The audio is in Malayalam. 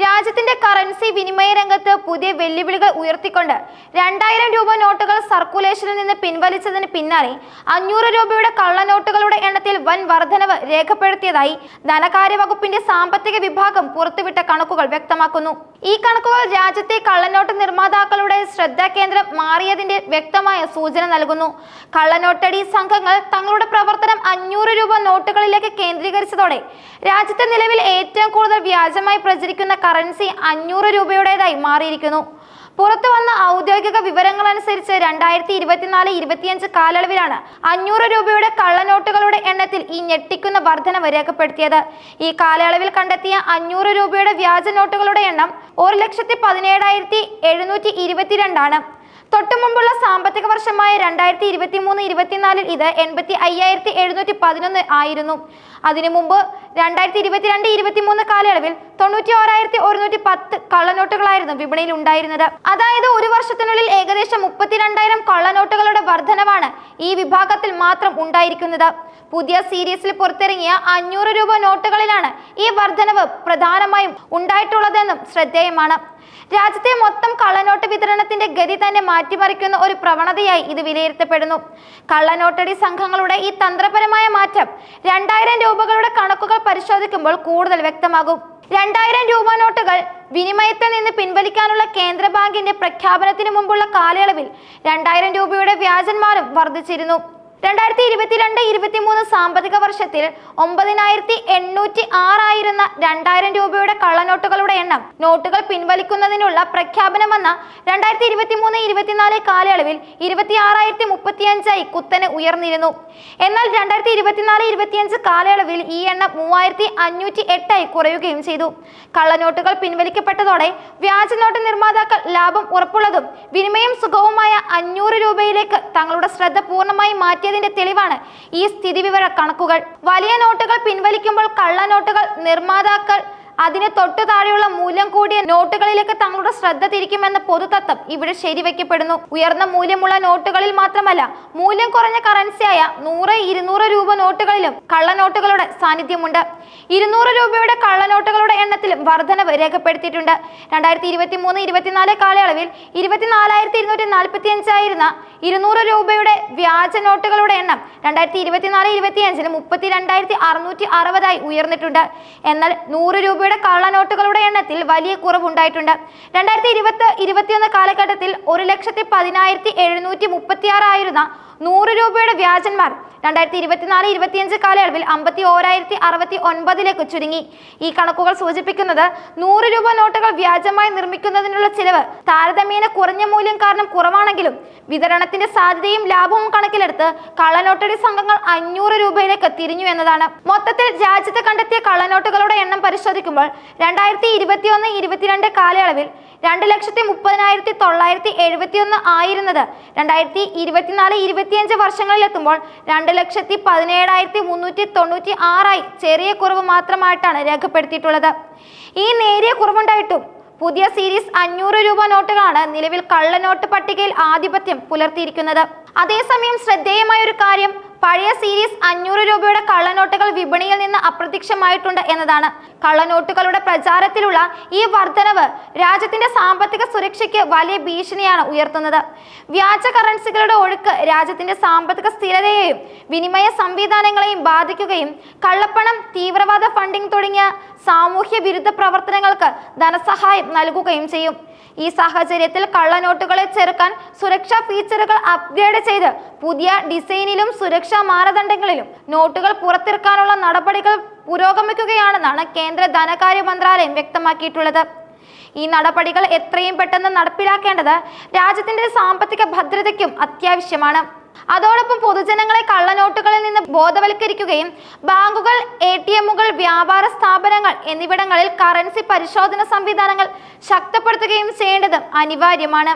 രാജ്യത്തിന്റെ കറൻസി വിനിമയ രംഗത്ത് പുതിയ വെല്ലുവിളികൾ ഉയർത്തിക്കൊണ്ട് 2000 രൂപ നോട്ടുകൾ സർക്കുലേഷനിൽ നിന്ന് പിൻവലിച്ചതിന് പിന്നാലെ 500 രൂപയുടെ കള്ളനോട്ടുകളുടെ എണ്ണത്തിൽ വൻ വർധനവ് രേഖപ്പെടുത്തിയതായി ധനകാര്യ വകുപ്പിന്റെ സാമ്പത്തിക വിഭാഗം പുറത്തുവിട്ട കണക്കുകൾ വ്യക്തമാക്കുന്നു. ഈ കണക്കുകൾ രാജ്യത്തെ കള്ളനോട്ട് നിർമ്മാതാക്കളുടെ ശ്രദ്ധാകേന്ദ്രം മാറിയതിന്റെ വ്യക്തമായ സൂചന നൽകുന്നു. കള്ളനോട്ടടി സംഘങ്ങൾ തങ്ങളുടെ പ്രവർത്തനം 500 രൂപ നോട്ടുകളിലേക്ക് കേന്ദ്രീകരിച്ചതോടെ രാജ്യത്തെ നിലവിൽ ഏറ്റവും കൂടുതൽ വ്യാജമായി പ്രചരിക്കുന്ന കറൻസി 500 രൂപയുടേതായി മാറിയിരിക്കുന്നു. പുറത്തു വന്ന ഔദ്യോഗിക വിവരങ്ങളനുസരിച്ച് 2024-25 കാലയളവിലാണ് 500 രൂപയുടെ കള്ളനോട്ടുകളുടെ എണ്ണത്തിൽ ഈ ഞെട്ടിക്കുന്ന വർധനവ് രേഖപ്പെടുത്തിയത്. ഈ കാലയളവിൽ കണ്ടെത്തിയ 500 രൂപയുടെ വ്യാജ നോട്ടുകളുടെ എണ്ണം 1,17,722 ആണ്. തൊട്ടു മുമ്പുള്ള സാമ്പത്തിക വർഷമായ 2023-24 ഇത് 85,711 ആയിരുന്നു. അതിനു മുമ്പ് 2022-23 കാലയളവിൽ 91,110 കള്ളനോട്ടുകളായിരുന്നു വിപണിയിൽ ഉണ്ടായിരുന്നത്. അതായത് ഒരു വർഷത്തിനുള്ളിൽ ഏകദേശം 32,000 കള്ളനോട്ടുകളുടെ വർധനവാണ് ഈ വിഭാഗത്തിൽ മാത്രം ഉണ്ടായിരിക്കുന്നത്. പുതിയ സീരീസിൽ പുറത്തിറങ്ങിയ 500 രൂപ നോട്ടുകളിലാണ് ഈ വർധനവ് പ്രധാനമായും ഉണ്ടായിട്ടുള്ളതെന്നും ശ്രദ്ധേയമാണ്. രാജ്യത്തെ മൊത്തം കള്ളനോട്ട് വിതരണത്തിന്റെ ഗതി തന്നെ മാറ്റിമറിക്കുന്ന ഒരു പ്രവണതയായി ഇത് വിലയിരുത്തപ്പെടുന്നു. കള്ളനോട്ടടി സംഘങ്ങളുടെ ഈ തന്ത്രപരമായ മാറ്റം 2000 രൂപകളുടെ കണക്കുകൾ പരിശോധിക്കുമ്പോൾ കൂടുതൽ വ്യക്തമാകും. 2000 രൂപ നോട്ടുകൾ വിനിമയത്തിൽ നിന്ന് പിൻവലിക്കാനുള്ള കേന്ദ്ര ബാങ്കിന്റെ പ്രഖ്യാപനത്തിന് മുമ്പുള്ള കാലയളവിൽ 2000 രൂപയുടെ വ്യാജന്മാരും വർദ്ധിച്ചിരുന്നു. 2022-23 സാമ്പത്തിക വർഷത്തിൽ 9,806 ആയിരുന്ന 2000 രൂപയുടെ കള്ളനോട്ടുകളുടെ എണ്ണം നോട്ടുകൾ പിൻവലിക്കുന്നതിനുള്ള പ്രഖ്യാപനം വന്ന 2023-24 കാലയളവിൽ 26,035 കുത്തനെ ഉയർന്നിരുന്നു. എന്നാൽ 2024-25 കാലയളവിൽ ഈ എണ്ണം 3,508 കുറയുകയും ചെയ്തു. കള്ളനോട്ടുകൾ പിൻവലിക്കപ്പെട്ടതോടെ വ്യാജനോട്ട് നിർമ്മാതാക്കൾ ലാഭം ഉറപ്പുള്ളതും വിനിമയം സുഗമമായ 500 രൂപയിലേക്ക് തങ്ങളുടെ ശ്രദ്ധ പൂർണ്ണമായി മാറ്റിയതിന്റെ തെളിവാണ് ഈ സ്ഥിതിവിവര കണക്കുകൾ. വലിയ നോട്ടുകൾ പിൻവലിക്കുമ്പോൾ കള്ളനോട്ടുകൾ നിർമ്മാതാക്കൾ അതിന് തൊട്ടു താഴെയുള്ള മൂല്യം കൂടിയ നോട്ടുകളിലേക്ക് തങ്ങളുടെ ശ്രദ്ധ തിരിക്കുമെന്ന പൊതുതത്വം ഇവിടെ ശരിവെക്കപ്പെടുന്നു. ഉയർന്ന മൂല്യമുള്ള നോട്ടുകളിൽ മാത്രമല്ല, മൂല്യം കുറഞ്ഞ കറൻസിയായ 100, 200 രൂപ നോട്ടുകളിലും കള്ളനോട്ടുകളുടെ സാന്നിധ്യമുണ്ട്. 200 രൂപയുടെ കള്ളനോട്ടുകളുടെ എണ്ണത്തിലും വർധനവ് രേഖപ്പെടുത്തിയിട്ടുണ്ട്. 2023-24 കാലയളവിൽ 24,245 ആയിരുന്ന 200 രൂപയുടെ വ്യാജ നോട്ടുകളുടെ എണ്ണം 2024-25 32,660 ഉയർന്നിട്ടുണ്ട്. എന്നാൽ 100 രൂപയുടെ കള്ളനോട്ടുകളുടെ എണ്ണത്തിൽ വലിയ കുറവുണ്ടായിട്ടുണ്ട്. 2020-21 കാലഘട്ടത്തിൽ 1,10,736 ആയിരുന്ന 100 രൂപയുടെ വ്യാജന്മാർ 2024-25 കാലയളവിൽ 51,069 ചുരുങ്ങി. ഈ കണക്കുകൾ സൂചിപ്പിക്കുന്നത് 100 രൂപ നോട്ടുകൾ വ്യാജമായി നിർമ്മിക്കുന്നതിനുള്ള ചിലവ് താരതമ്യേന കുറഞ്ഞ മൂല്യം കാരണം കുറവാണെങ്കിലും വിതരണത്തിന്റെ സാധ്യതയും ലാഭവും കണക്കിലെടുത്ത് കള്ളനോട്ടടി സംഘങ്ങൾ 500 രൂപയിലേക്ക് തിരിഞ്ഞു എന്നതാണ്. മൊത്തത്തിൽ രാജ്യത്ത് കണ്ടെത്തിയ കള്ളനോട്ടുകളുടെ എണ്ണം പരിശോധിക്കുമ്പോൾ 2021-22 കാലയളവിൽ 2,30,971 ആയിരുന്നത് 2024-25 വർഷങ്ങളിലെത്തുമ്പോൾ 2,17,396 ചെറിയ കുറവ് മാത്രമായിട്ടാണ് രേഖപ്പെടുത്തിയിട്ടുള്ളത്. ഈ നേരിയ കുറവുണ്ടായിട്ടും പുതിയ സീരീസ് 500 രൂപ നോട്ടുകളാണ് നിലവിൽ കള്ളനോട്ട് പട്ടികയിൽ ആധിപത്യം പുലർത്തിയിരിക്കുന്നത്. അതേസമയം ശ്രദ്ധേയമായ ഒരു കാര്യം പഴയ സീരീസ് 500 രൂപയുടെ കള്ളനോട്ടുകൾ വിപണിയിൽ നിന്ന് അപ്രത്യക്ഷമായിട്ടുണ്ട് എന്നതാണ്. കള്ളനോട്ടുകളുടെ പ്രചാരത്തിലുള്ള ഈ വർധനവ് രാജ്യത്തിന്റെ സാമ്പത്തിക സുരക്ഷയ്ക്ക് വലിയ ഭീഷണിയാണ് ഉയർത്തുന്നത്. വ്യാജ കറൻസികളുടെ ഒഴുക്ക് രാജ്യത്തിന്റെ സാമ്പത്തിക സ്ഥിരതയെയും വിനിമയ സംവിധാനങ്ങളെയും ബാധിക്കുകയും കള്ളപ്പണം, തീവ്രവാദ ഫണ്ടിംഗ് തുടങ്ങിയ സാമൂഹ്യ വിരുദ്ധ പ്രവർത്തനങ്ങൾക്ക് ധനസഹായം നൽകുകയും ചെയ്യും. ഈ സാഹചര്യത്തിൽ കള്ളനോട്ടുകളെ ചെറുക്കാൻ സുരക്ഷാ ഫീച്ചറുകൾ അപ്ഗ്രേഡ് ചെയ്ത് പുതിയ ഡിസൈനിലും സുരക്ഷാ മാനദണ്ഡങ്ങളിലും നോട്ടുകൾ പുറത്തിറക്കാനുള്ള നടപടികൾ പുരോഗമിക്കുകയാണെന്നാണ് കേന്ദ്ര ധനകാര്യ മന്ത്രാലയം വ്യക്തമാക്കിയിട്ടുള്ളത്. ഈ നടപടികൾ എത്രയും പെട്ടെന്ന് നടപ്പിലാക്കേണ്ടത് രാജ്യത്തിന്റെ സാമ്പത്തിക ഭദ്രതയ്ക്കും അത്യാവശ്യമാണ്. അതോടൊപ്പം പൊതുജനങ്ങളെ കള്ളനോട്ടുകളിൽ നിന്ന് ബോധവൽക്കരിക്കുകയും ബാങ്കുകൾ, ATMകൾ, വ്യാപാര സ്ഥാപനങ്ങൾ എന്നിവിടങ്ങളിൽ കറൻസി പരിശോധന സംവിധാനങ്ങൾ ശക്തിപ്പെടുത്തുകയും ചെയ്യേണ്ടത് അനിവാര്യമാണ്.